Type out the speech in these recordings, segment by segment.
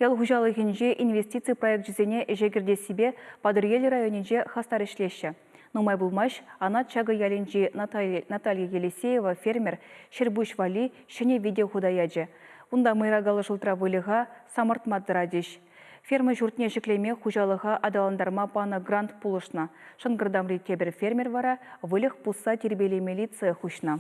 Ял хужалығынже инвестиция проект жүзене ежегірде себе Падыргел районынже хастар ішлеші. Нумай булмаш, ана чагы ялинжи Наталья Елисеева, фермер, Шербуш Вали, шене видео худаяджи. Унда мыйрагалы жылтыра вылыға самартмадыра деш. Ферма журтне жіклеме хужалыға адаландарма пана грант пулышна. Шангырдамри тебір фермер вара, вылық пуса тербелемели цех хушна.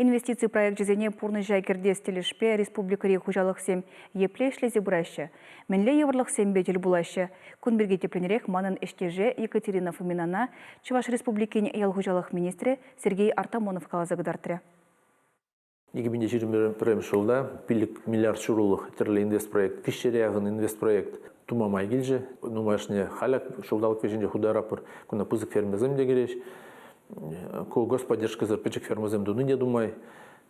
Инвестиции проект жизни пурны жайкерде стелешпе республикари хужалық сем еплешлезе бұрайшы. Менле еврлық сем бетел булайшы. Күнберге тепленерек манын эштеже Екатерина Фоминана, Чуваш республикин ел хужалық министрі Сергей Артамонов калазагыдартыры. 2021 жылда 1 миллиард шурулық тірлі инвестпроект, кішеряғын инвестпроект тумамай келжі. Нумашне халяк шулдалық вежінде хударапыр, күна пызык фермезім дегереш. Господдержка зарпечек фермезім дуны не думай.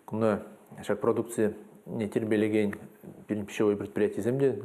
Күна шак продукция не тербелеген пищевой предприятие земде.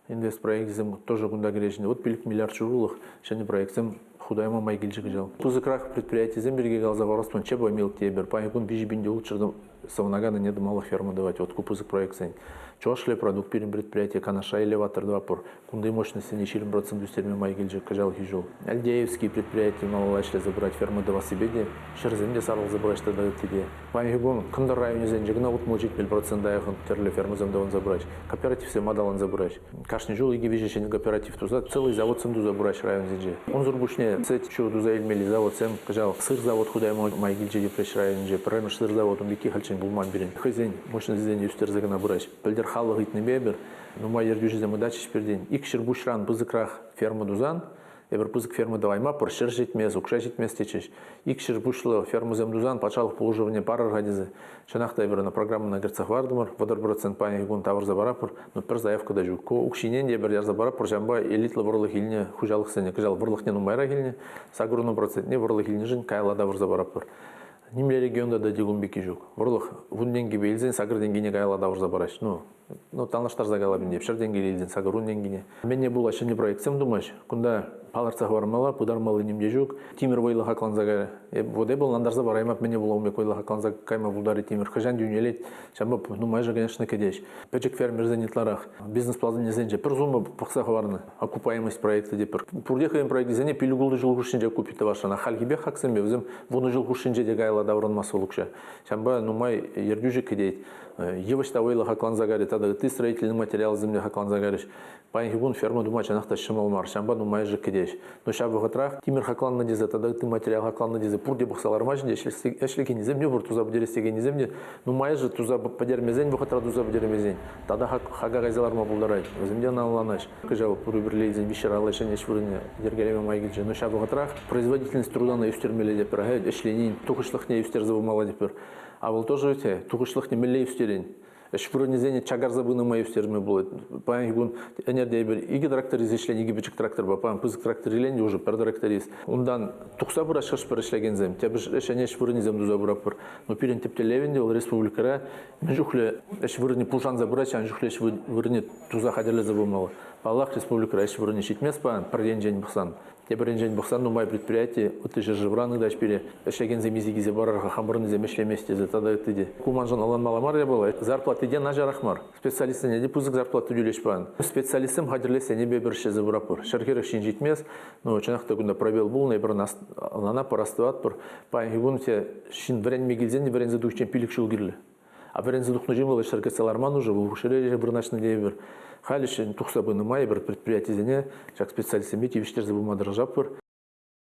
Инвестпроект зем тоже кунда грешный. Вот 1 миллиард шурулық шәне проектсем худайма май келжі гежал. Пызыкрах предприятие земберге галзавароспан чеба мил тебер. Паякун бижи-бинде улчырдым. Савнагана не думала ферма давать, вот купузык проект сын. Чошли продукт перед предприятие канаша элеватор 2 пор. Кунды мощности не 4% дюстерми майгельджи кажал хижол. Альдеевские предприятия малолачли забрать ферму до Васибеде. Шерземде сарыл забрать что дают тебе. Паягон кундар районе зенджигна вот мучить 5% даехал терли ферму замдаван забрать. Кооператив все мадалан забрать. Кашни жол иги вижечен кооператив туза целый завод сам туза забрать район зенджи. Он зурбушне цет что туза эльмели завод сам кажал сыр завод худая майгельджи депреш район же. Правильно сыр завод он бики хальчин булман берен. Хозяин мощность зенджи юстерзага набрать. Халық итне бебер, но мой ергюжи замудачи шпердень. Икшер бушран пызыкрах ферма дузан, эбер пызык ферма давайма поршер житмез, укша житмез течеш. Икшер бушло ферма земдузан, пачалық положивание пара радизы. Шанахта эбер на программу на герцах вардымар, водар процент пани гун тавр забарапор, но пер заявка дажу. Ко укшинен дебер яр забарапор, жамба элитла ворлы хильне, хужалық сене, кажал ворлых не нумайра хильне, сагурну процент не ворлы хильне жин, кайла давр забарапор. Нимле регионда да дегумбеки жук. Ворлых вунденги бейлзен, сагыр денгине кайла давр забараш. Ну, талнаштар загалабин деп, шар денгелі елден, сағырун денгене. Мен не бұл ашыны проектсем думаш, күнда паларцақ бармала, пудармалы немде жүк, Тимир вайлы хақлан загары. Воде бұл нандарза бараймап, мен не бұл аумек вайлы хақлан заг кайма бұлдары Тимир. Хажан дүйнелет, шамбап, ну майжа, конечно, кедеш. Печек фермер зенитларах, бизнес-плазын не зенже, пір зумы пықсақ варны, окупаемость проекта депір. Пурдехаем проект зене, пилюгулды жыл хушинже купиты вашана. Хальгибе хақсымбе, өзім вуны жыл хушинже де гайла давранмасы лукша. Шамба, ну май ергюжі кедейт. Евашта вайлы хақлан загары, тады ты строительный материал земли хақлан загарыш. Паянхибун ферма думать, анахта шымалмар, шамба думай же кедеш. Но шабы хатрах, тимир хақлан надезе, тады ты материал хақлан надезе, пурде бұқсалар мажынде, эшліки не земде, бұр туза бұдерестеге не земде, ну май же туза бұдермезен, бұқатра туза бұдермезен. Тада хага гайзалар ма бұлдарай, земде аналанаш. Кажавы пуры бірлейден, бишаралы шен ешвырыне, дергелеме майгелже. Но шабы хатрах, производительность труда на юстермеле депер, эшленин, тухышлық не юстер забымала депер. А бұл тоже өте, тухышлық не мелле юстерен. Шпурнезене чагар забыны мою стерме будет. Паянги бун энергия бер. Иги трактор изешлен, иги бичек трактор ба. Паян пызык трактор иленде уже пер тракторист. Ундан тухса бура шаш пер ишлеген зем. Тебеш эшене шпурнезем дуза бура пер. Но пирен тепте левенде ол республикара. Жухле шпурне пушан забура, чан жухле шпурне туза хадерле забымала. Аллах республикара шпурне шитмес паян пер день бахсан. Теберенжен бахсан думай предприятие, вот же живраны даш пере. Эшлеген земизиги барарха хамбрны земешлеместе зетада этиде. Куманжан алан маламар я была. Зарплаты де на жарахмар. Специалисты не пузык зарплату дюлеш пан. Специалистам хадерлесе не беберше забурапур. Шаркерах шинжитмес, но чанахта гунда пробел был, не бернас лана порастыват пур. Паягунте шин брен мигельзен не брен задухчен пилик шулгирле. А брен задухну жимвала шаркеселарман уже в ушере брначный девер. Халишен тухса бы на май предприятие зене, как специалисты мити виштер забумадражапур.